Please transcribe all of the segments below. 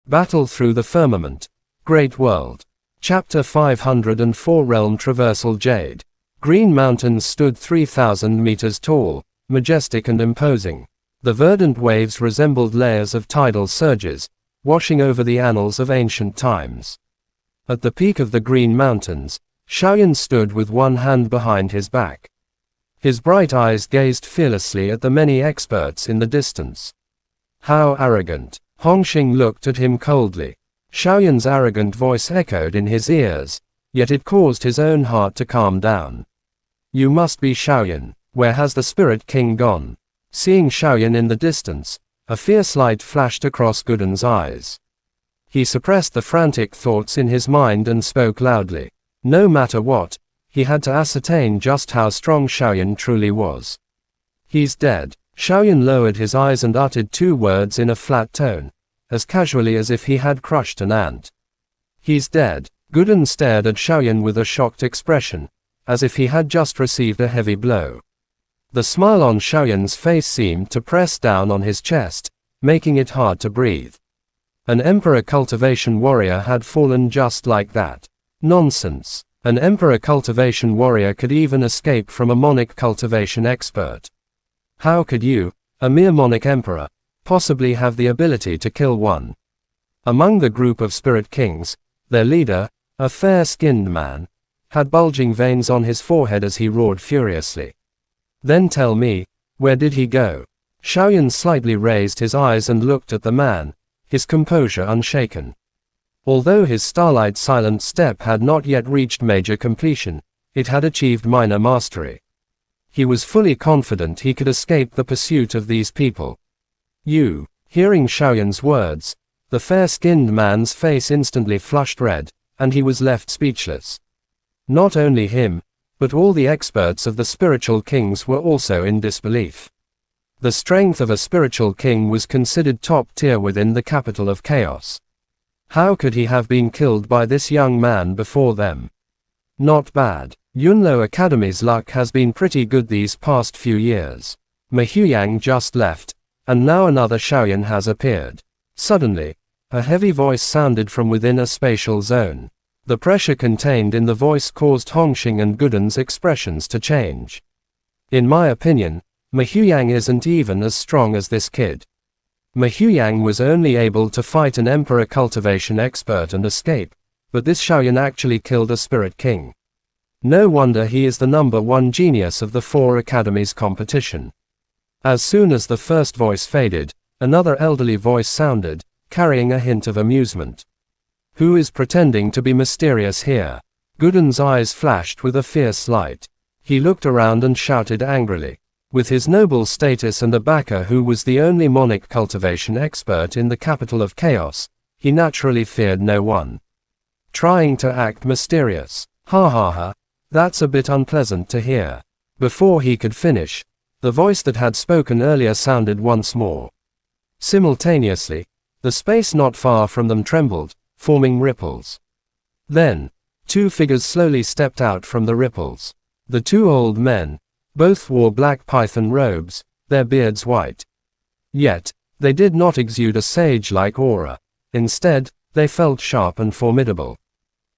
Battle through the firmament. Great world. Chapter 504 Realm Traversal Jade. Green mountains stood 3,000 meters tall, majestic and imposing. The verdant waves resembled layers of tidal surges, washing over the annals of ancient times. At the peak of the Green Mountains, Shaoyan stood with one hand behind his back. His bright eyes gazed fearlessly at the many experts in the distance. How arrogant! Hongxing looked at him coldly. Shaoyan's arrogant voice echoed in his ears, yet it caused his own heart to calm down. You must be Shaoyan. Where has the Spirit King gone? Seeing Shaoyan in the distance, a fierce light flashed across Guden's eyes. He suppressed the frantic thoughts in his mind and spoke loudly. No matter what, he had to ascertain just how strong Shaoyan truly was. He's dead. Shaoyan lowered his eyes and uttered two words in a flat tone, as casually as if he had crushed an ant. He's dead. Guden stared at Shaoyan with a shocked expression, as if he had just received a heavy blow. The smile on Shaoyan's face seemed to press down on his chest, making it hard to breathe. An Emperor Cultivation Warrior had fallen just like that. Nonsense. An Emperor Cultivation Warrior could even escape from a Monic Cultivation Expert. How could you, a mere Monic Emperor, possibly have the ability to kill one? Among the group of Spirit Kings, their leader, a fair-skinned man, had bulging veins on his forehead as he roared furiously. Then tell me, where did he go? Shaoyan slightly raised his eyes and looked at the man, his composure unshaken. Although his starlight silent step had not yet reached major completion, it had achieved minor mastery. He was fully confident he could escape the pursuit of these people. You. Hearing Shaoyan's words, the fair-skinned man's face instantly flushed red, and he was left speechless. Not only him, but all the experts of the spiritual kings were also in disbelief. The strength of a spiritual king was considered top tier within the capital of chaos. How could he have been killed by this young man before them? Not bad. Yunlo Academy's luck has been pretty good these past few years. Ma Huyang just left, and now another Shaoyan has appeared. Suddenly, a heavy voice sounded from within a spatial zone. The pressure contained in the voice caused Hongxing and Guden's expressions to change. In my opinion, Ma Huyang isn't even as strong as this kid. Ma Huyang was only able to fight an Emperor Cultivation Expert and escape, but this Shaoyan actually killed a Spirit King. No wonder he is the #1 genius of the 4 academies competition. As soon as the first voice faded, another elderly voice sounded, carrying a hint of amusement. Who is pretending to be mysterious here? Guden's eyes flashed with a fierce light. He looked around and shouted angrily. With his noble status and a backer who was the only Monic Cultivation Expert in the capital of chaos, he naturally feared no one. Trying to act mysterious. Ha ha ha. That's a bit unpleasant to hear. Before he could finish, the voice that had spoken earlier sounded once more. Simultaneously, the space not far from them trembled, forming ripples. Then, 2 figures slowly stepped out from the ripples. The 2 old men. Both wore black python robes, their beards white. Yet, they did not exude a sage-like aura. Instead, they felt sharp and formidable.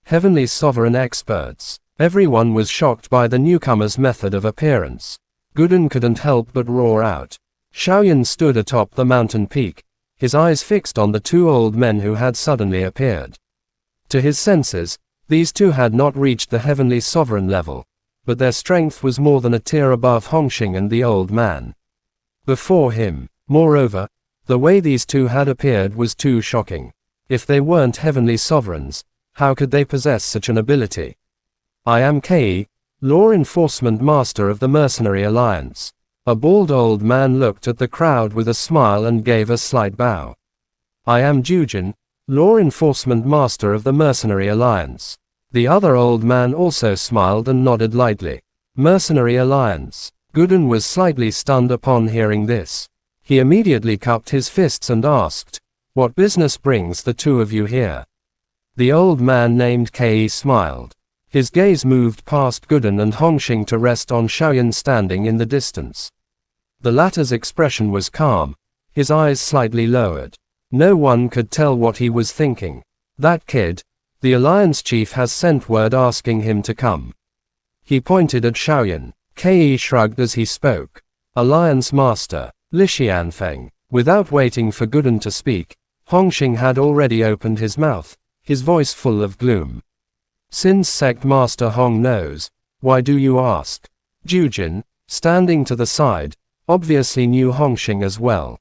Heavenly Sovereign Experts. Everyone was shocked by the newcomer's method of appearance. Guden couldn't help but roar out. Shaoyan stood atop the mountain peak, his eyes fixed on the 2 old men who had suddenly appeared. To his senses, these 2 had not reached the Heavenly Sovereign level, but their strength was more than a tier above Hongxing and the old man before him. Moreover, the way these 2 had appeared was too shocking. If they weren't Heavenly Sovereigns, how could they possess such an ability? I am Kei, Law Enforcement Master of the Mercenary Alliance. A bald old man looked at the crowd with a smile and gave a slight bow. I am Jujin, Law Enforcement Master of the Mercenary Alliance. The other old man also smiled and nodded lightly. Mercenary Alliance. Guden was slightly stunned upon hearing this. He immediately cupped his fists and asked, "What business brings the 2 of you here?" The old man named Kei smiled. His gaze moved past Guden and Hongxing to rest on Shaoyan standing in the distance. The latter's expression was calm, his eyes slightly lowered. No one could tell what he was thinking. That kid. The Alliance chief has sent word asking him to come. He pointed at Xiaoyan. Ke shrugged as he spoke. Alliance Master, Li Xianfeng. Without waiting for Guden to speak, Hongxing had already opened his mouth, his voice full of gloom. Since Sect Master Hong knows, why do you ask? Jujin, standing to the side, obviously knew Hongxing as well.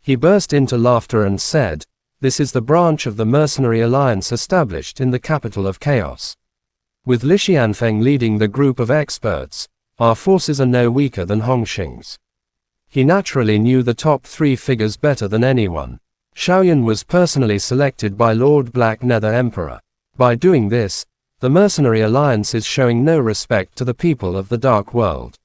He burst into laughter and said, "This is the branch of the mercenary alliance established in the capital of chaos. With Li Xianfeng leading the group of experts, our forces are no weaker than Hongxing's." He naturally knew the top 3 figures better than anyone. Xiaoyan was personally selected by Lord Black Nether Emperor. By doing this, the mercenary alliance is showing no respect to the people of the Dark World.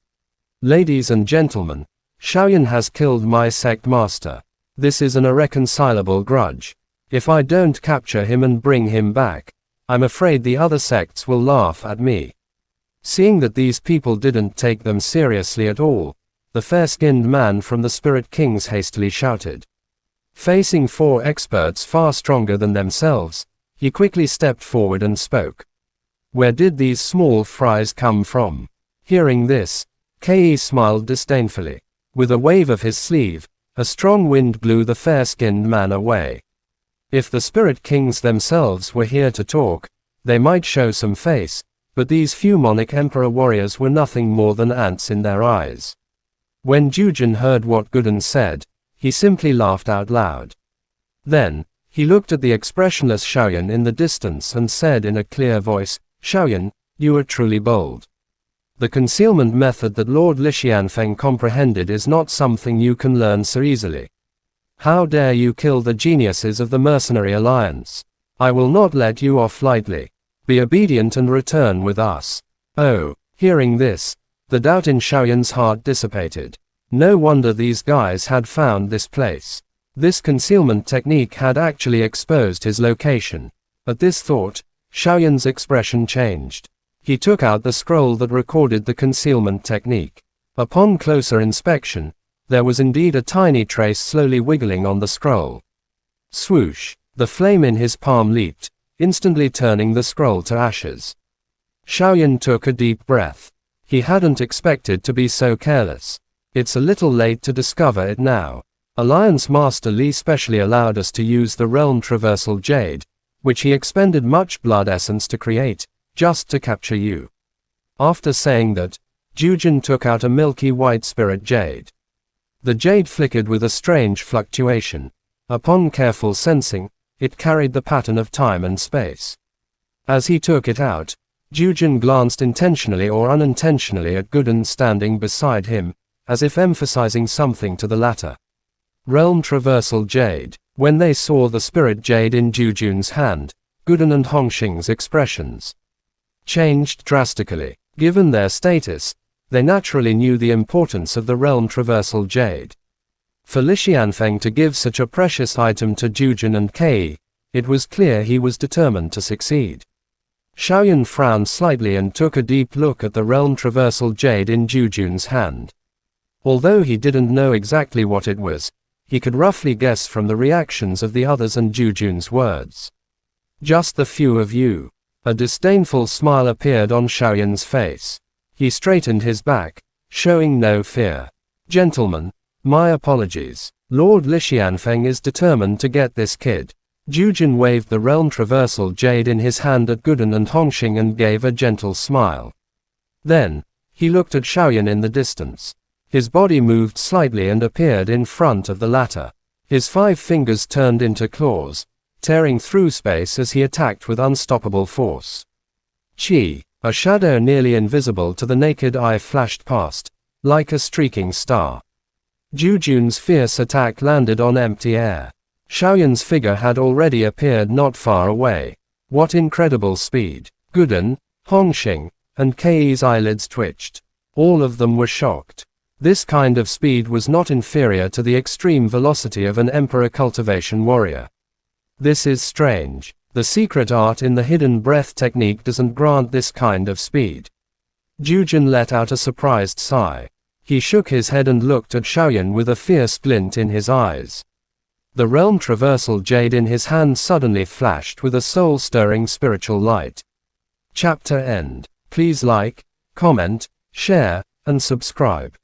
Ladies and gentlemen, Xiaoyan has killed my sect master. This is an irreconcilable grudge. If I don't capture him and bring him back, I'm afraid the other sects will laugh at me. Seeing that these people didn't take them seriously at all, the fair-skinned man from the Spirit Kings hastily shouted. Facing 4 experts far stronger than themselves, he quickly stepped forward and spoke. Where did these small fries come from? Hearing this, Ke smiled disdainfully. With a wave of his sleeve, a strong wind blew the fair-skinned man away. If the Spirit Kings themselves were here to talk, they might show some face, but these few Monarch Emperor warriors were nothing more than ants in their eyes. When Jujin heard what Guden said, he simply laughed out loud. Then, he looked at the expressionless Xiaoyan in the distance and said in a clear voice, "Xiaoyan, you are truly bold. The concealment method that Lord Li Xianfeng comprehended is not something you can learn so easily. How dare you kill the geniuses of the Mercenary Alliance? I will not let you off lightly. Be obedient and return with us." Oh, hearing this, the doubt in Xiaoyan's heart dissipated. No wonder these guys had found this place. This concealment technique had actually exposed his location. At this thought, Xiaoyan's expression changed. He took out the scroll that recorded the concealment technique. Upon closer inspection, there was indeed a tiny trace slowly wiggling on the scroll. Swoosh! The flame in his palm leaped, instantly turning the scroll to ashes. Xiaoyan took a deep breath. He hadn't expected to be so careless. It's a little late to discover it now. Alliance Master Li specially allowed us to use the Realm Traversal Jade, which he expended much blood essence to create, just to capture you. After saying that, Jujin took out a milky white spirit jade. The jade flickered with a strange fluctuation. Upon careful sensing, it carried the pattern of time and space. As he took it out, Jujin glanced intentionally or unintentionally at Guden standing beside him, as if emphasizing something to the latter. Realm Traversal Jade. When they saw the spirit jade in Jujun's hand, Guden and Hongxing's expressions changed drastically. Given their status, they naturally knew the importance of the Realm Traversal Jade. For Li Xianfeng to give such a precious item to Jujun and Ke, it was clear he was determined to succeed. Xiaoyan frowned slightly and took a deep look at the Realm Traversal Jade in Jujun's hand. Although he didn't know exactly what it was, he could roughly guess from the reactions of the others and Jujun's words. "Just the few of you." A disdainful smile appeared on Xiaoyan's face. He straightened his back, showing no fear. "Gentlemen, my apologies. Lord Li Xianfeng is determined to get this kid." Jujun waved the Realm Traversal Jade in his hand at Guden and Hongxing and gave a gentle smile. Then, he looked at Xiaoyan in the distance. His body moved slightly and appeared in front of the latter. His 5 fingers turned into claws, tearing through space as he attacked with unstoppable force. Chi, a shadow nearly invisible to the naked eye, flashed past, like a streaking star. Jujun's fierce attack landed on empty air. Xiaoyan's figure had already appeared not far away. What incredible speed! Guden, Hongxing, and Ke's eyelids twitched. All of them were shocked. This kind of speed was not inferior to the extreme velocity of an Emperor cultivation warrior. This is strange. The secret art in the hidden breath technique doesn't grant this kind of speed. Jujun let out a surprised sigh. He shook his head and looked at Xiaoyan with a fierce glint in his eyes. The realm traversal jade in his hand suddenly flashed with a soul-stirring spiritual light. Chapter end. Please like, comment, share, and subscribe.